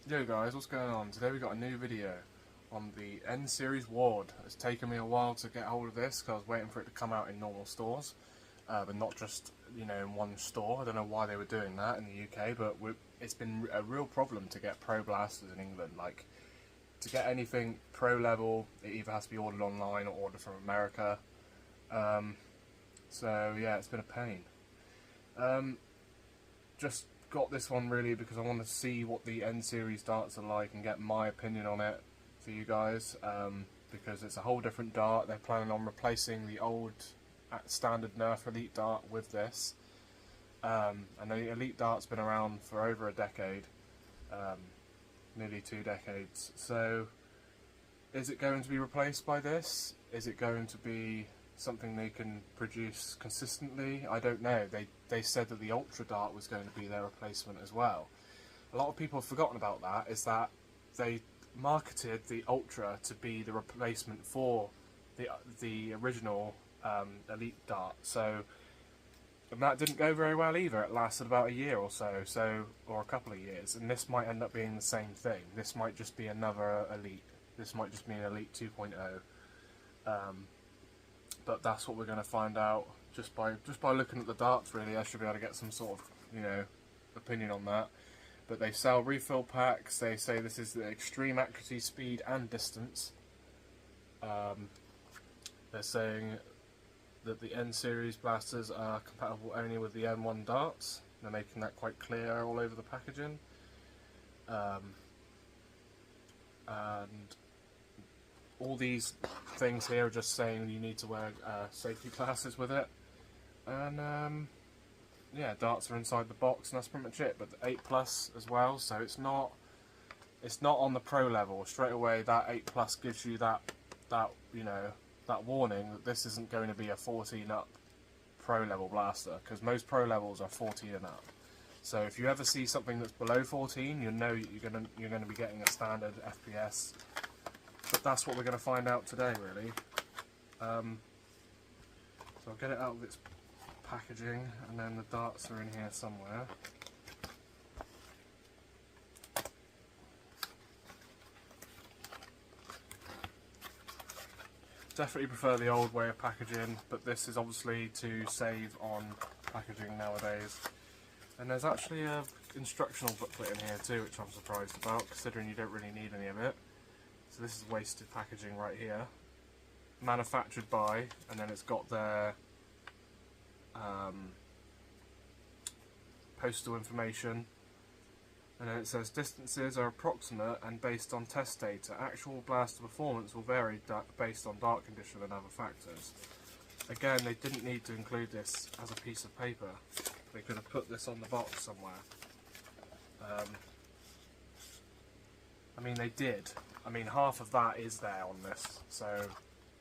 Yo guys, what's going on? Today we got a new video on the N Series Ward. It's taken me a while to get hold of this because I was waiting for it to come out in normal stores, but not just in one store. I don't know why they were doing that in the UK, but it's been a real problem to get Pro Blasters in England. Like, to get anything Pro level, it either has to be ordered online or ordered from America. So yeah, it's been a pain. Just got this one really because I want to see what the N Series darts are like and get my opinion on it for you guys, because it's a whole different dart. They're planning on replacing the old standard Nerf Elite dart with this, and the Elite dart's been around for over a decade, nearly 2 decades. So is it going to be replaced by this? Is it going to be something they can produce consistently? I don't know. They said that the Ultra Dart was going to be their replacement as well. A lot of people have forgotten about that, is that they marketed the Ultra to be the replacement for the original Elite Dart. And that didn't go very well either. It lasted about a year or so, or a couple of years, and this might end up being the same thing. This might just be another Elite. This might just be an Elite 2.0. But that's what we're going to find out just by looking at the darts. Really, I should be able to get some sort of opinion on that. But they sell refill packs. They say this is the extreme accuracy, speed, and distance. They're saying that the N Series blasters are compatible only with the N1 darts. They're making that quite clear all over the packaging. And all these things here are just saying you need to wear safety glasses with it, and yeah, darts are inside the box, and that's pretty much it. But the 8 Plus as well, so it's not on the Pro level. Straight away, that 8 Plus gives you that warning that this isn't going to be a 14 up Pro level blaster, because most Pro levels are 14 and up. So if you ever see something that's below 14, you know you're gonna be getting a standard FPS. But that's what we're going to find out today, really. So I'll get it out of its packaging, and then the darts are in here somewhere. Definitely prefer the old way of packaging, but this is obviously to save on packaging nowadays. And there's actually an instructional booklet in here too, which I'm surprised about, considering you don't really need any of it. So this is wasted packaging right here. Manufactured by, and then it's got their postal information. And then it says distances are approximate and based on test data. Actual blaster performance will vary based on dart condition and other factors. Again, they didn't need to include this as a piece of paper. They could have put this on the box somewhere. I mean, they did. I mean, half of that is there on this, so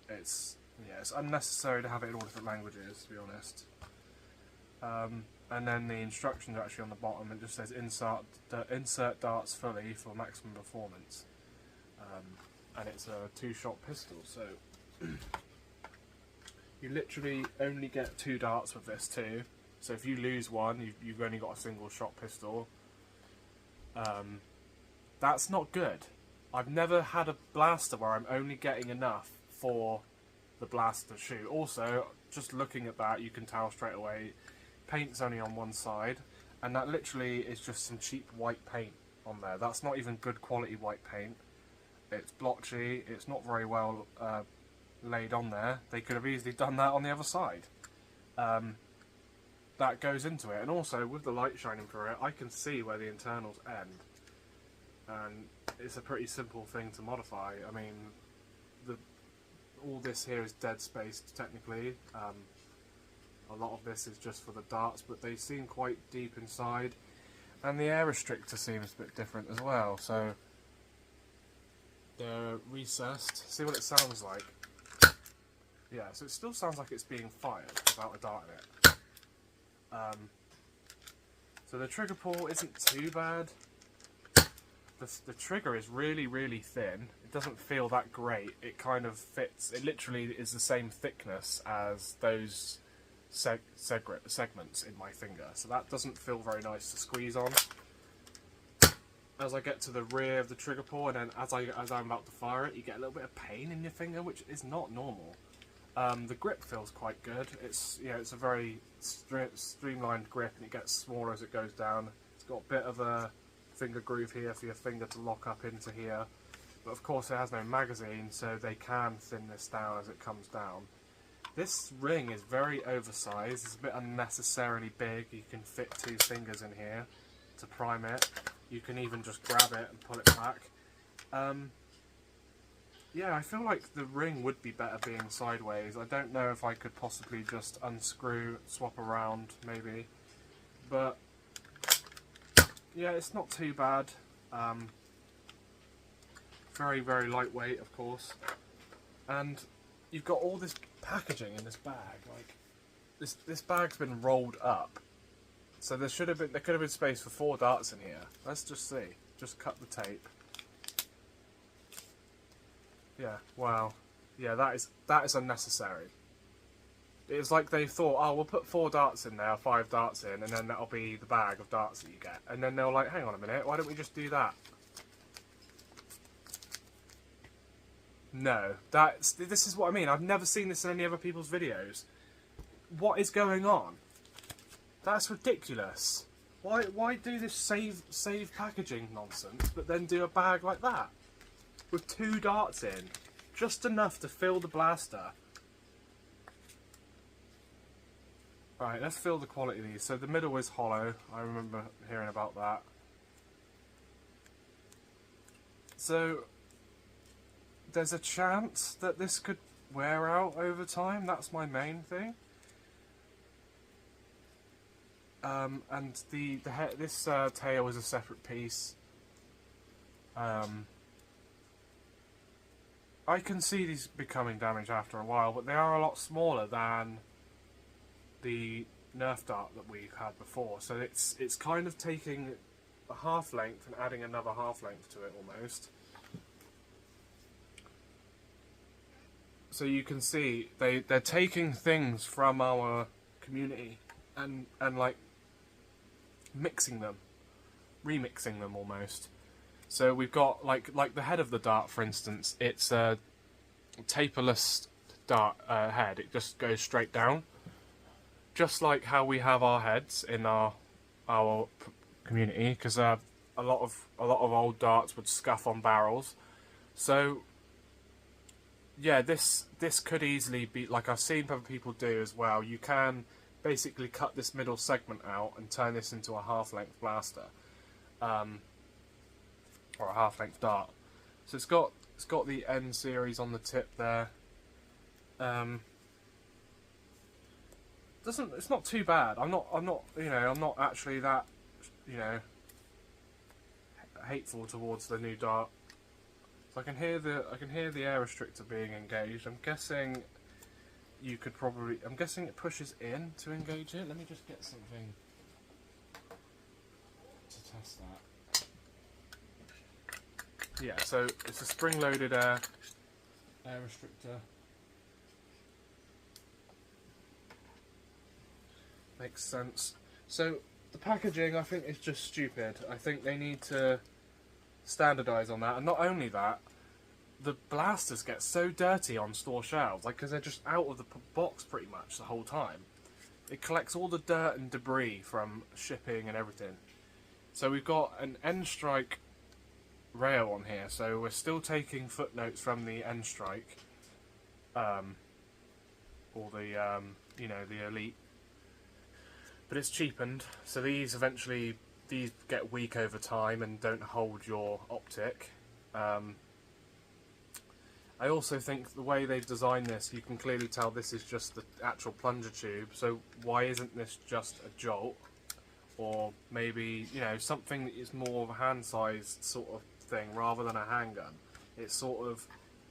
it's unnecessary to have it in all different languages, to be honest. And then the instructions are actually on the bottom. It just says insert darts fully for maximum performance, and it's a 2-shot pistol. So you literally only get 2 darts with this too. So if you lose one, you've only got a single shot pistol. That's not good. I've never had a blaster where I'm only getting enough for the blaster to shoot. Also, just looking at that, you can tell straight away, paint's only on one side, and that literally is just some cheap white paint on there. That's not even good quality white paint. It's blotchy, it's not very well laid on there. They could have easily done that on the other side. That goes into it, and also with the light shining through it, I can see where the internals end. And it's a pretty simple thing to modify. I mean, all this here is dead space technically. A lot of this is just for the darts, but they seem quite deep inside. And the air restrictor seems a bit different as well. So they're recessed. See what it sounds like. Yeah, so it still sounds like it's being fired without a dart in it. So the trigger pull isn't too bad. The trigger is really, really thin. It doesn't feel that great. It kind of fits. It literally is the same thickness as those segments in my finger. So that doesn't feel very nice to squeeze on. as I get to the rear of the trigger pull, and then as I'm about to fire it, you get a little bit of pain in your finger, which is not normal. The grip feels quite good. It's it's a very streamlined grip, and it gets smaller as it goes down. It's got a bit of a finger groove here for your finger to lock up into here, but of course it has no magazine, so they can thin this down as it comes down. This ring is very oversized. It's a bit unnecessarily big. You can fit 2 fingers in here to prime it. You can even just grab it and pull it back. Yeah, I feel like the ring would be better being sideways. I don't know if I could possibly just unscrew, swap around, maybe. But, yeah, it's not too bad. Very, very lightweight, of course. And you've got all this packaging in this bag. Like, this bag's been rolled up. So there could have been space for 4 darts in here. Let's just see. Just cut the tape. Yeah, wow. Yeah, that is unnecessary. It's like they thought, oh, we'll put 4 darts in there, 5 darts in, and then that'll be the bag of darts that you get. And then they're like, hang on a minute, why don't we just do that? No, this is what I mean. I've never seen this in any other people's videos. What is going on? That's ridiculous. Why do this save packaging nonsense, but then do a bag like that? With 2 darts in. Just enough to fill the blaster. Right, let's feel the quality of these. So the middle is hollow. I remember hearing about that. So there's a chance that this could wear out over time. That's my main thing. And this tail is a separate piece. I can see these becoming damaged after a while, but they are a lot smaller than the Nerf dart that we had before. So it's kind of taking a half length and adding another half length to it almost. So you can see they're taking things from our community and like mixing them, remixing them almost. So we've got like the head of the dart, for instance. It's a taperless dart head. It just goes straight down, just like how we have our heads in our community. Because a lot of old darts would scuff on barrels. So yeah, this could easily be, like I've seen other people do as well. You can basically cut this middle segment out and turn this into a half-length blaster. Or a half-length dart. So it's got the N series on the tip there. It's not too bad. I'm not actually that hateful towards the new dart. So I can hear the air restrictor being engaged. I'm guessing it pushes in to engage it. Let me just get something to test that. Yeah, so it's a spring-loaded air restrictor. Makes sense. So the packaging, I think, is just stupid. I think they need to standardise on that. And not only that, the blasters get so dirty on store shelves, like, because they're just out of the box pretty much the whole time. It collects all the dirt and debris from shipping and everything. So we've got an N-Strike rail on here, so we're still taking footnotes from the N-Strike, or the the Elite, but it's cheapened. So these get weak over time and don't hold your optic. I also think the way they've designed this, you can clearly tell this is just the actual plunger tube. So why isn't this just a jolt, or maybe something that is more of a hand-sized sort of thing rather than a handgun? It's sort of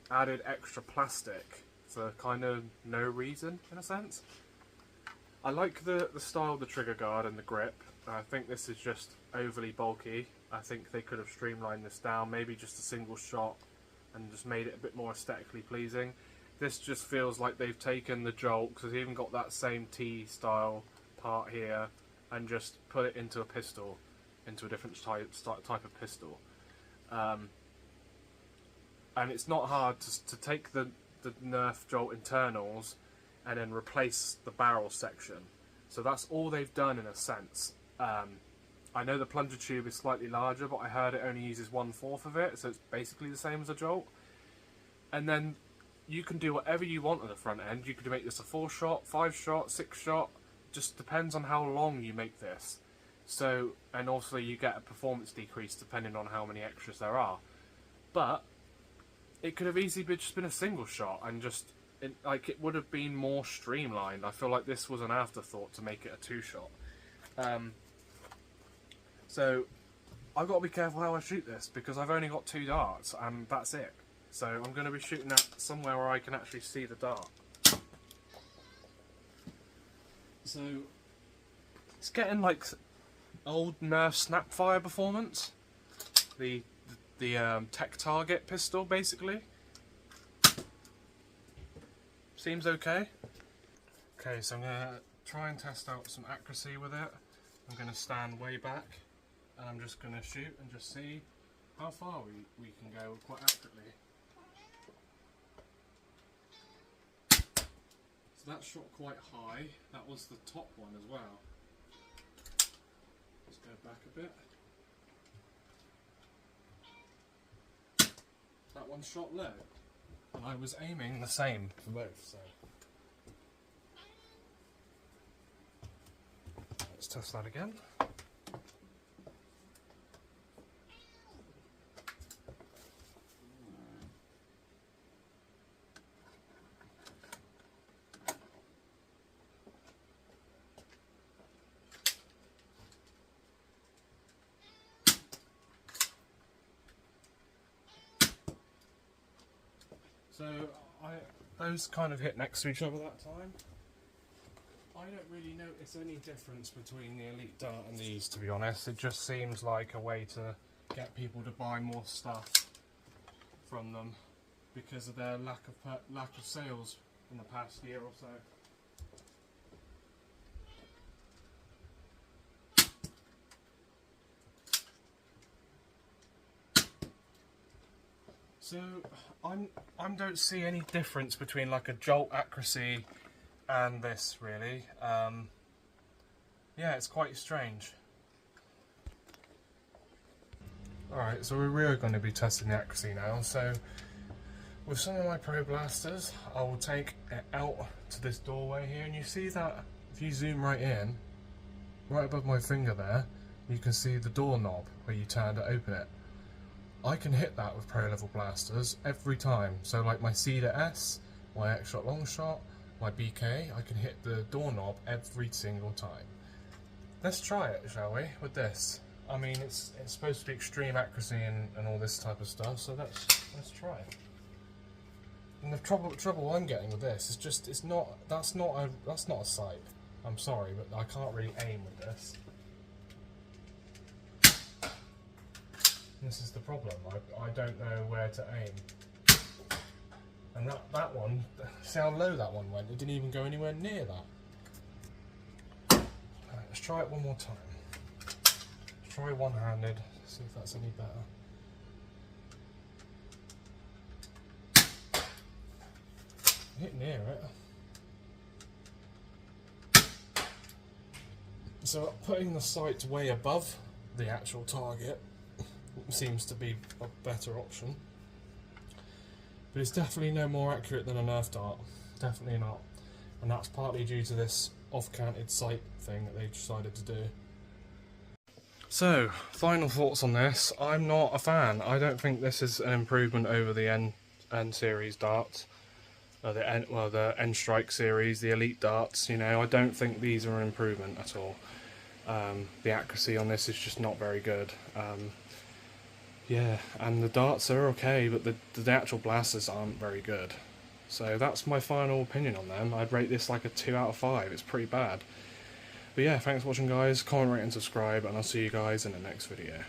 added extra plastic for kind of no reason, in a sense. I like the style of the trigger guard and the grip. I think this is just overly bulky. I think they could have streamlined this down, maybe just a single shot, and just made it a bit more aesthetically pleasing. This just feels like they've taken the jolt, because they've even got that same T-style part here, and just put it into a pistol. into a different type of pistol. And it's not hard to take the Nerf Jolt internals and then replace the barrel section. So that's all they've done in a sense. I know the plunger tube is slightly larger, but I heard it only uses 1/4 of it, so it's basically the same as a Jolt. And then you can do whatever you want at the front end. You could make this a 4-shot, 5-shot, 6-shot. Just depends on how long you make this. So, and also you get a performance decrease depending on how many extras there are. But it could have easily just been a single shot, and just it would have been more streamlined. I feel like this was an afterthought to make it a 2-shot. So I've got to be careful how I shoot this, because I've only got 2 darts and that's it. So I'm going to be shooting at somewhere where I can actually see the dart. So it's getting like old Nerf Snapfire performance. The Tech Target pistol, basically. Seems okay. Okay, so I'm going to try and test out some accuracy with it. I'm going to stand way back and I'm just going to shoot and just see how far we can go quite accurately. So that shot quite high. That was the top one as well. Let's go back a bit. That one shot low. And I was aiming the same for both, so. Let's test that again. So those kind of hit next to each other that time. I don't really notice any difference between the Elite Dart and these, to be honest. It just seems like a way to get people to buy more stuff from them because of their lack of sales in the past year or so. So I don't see any difference between like a Jolt accuracy and this, really. Yeah, it's quite strange. Alright, so we're really going to be testing the accuracy now. So with some of my Pro Blasters, I will take it out to this doorway here, and you see that if you zoom right in, right above my finger there, you can see the doorknob where you turn to open it. I can hit that with Pro level blasters every time. So like my Cedar S, my X-Shot Long Shot, my BK, I can hit the doorknob every single time. Let's try it, shall we, with this? I mean, it's supposed to be extreme accuracy and all this type of stuff, so let's try it. And the trouble I'm getting with this is just that's not a sight. I'm sorry, but I can't really aim with this. This is the problem. I don't know where to aim. And that one, see how low that one went? It didn't even go anywhere near that. Right, let's try it one more time. Let's try one-handed, see if that's any better. Hit near it. So putting the sight way above the actual target seems to be a better option. But it's definitely no more accurate than a Nerf dart. Definitely not. And that's partly due to this off-canted sight thing that they decided to do. So, final thoughts on this. I'm not a fan. I don't think this is an improvement over the N series darts. The N Strike series, the Elite darts, you know, I don't think these are an improvement at all. The accuracy on this is just not very good. Yeah, and the darts are okay, but the actual blasters aren't very good. So that's my final opinion on them. I'd rate this like a 2 out of 5. It's pretty bad. But yeah, thanks for watching, guys. Comment, rate and subscribe, and I'll see you guys in the next video.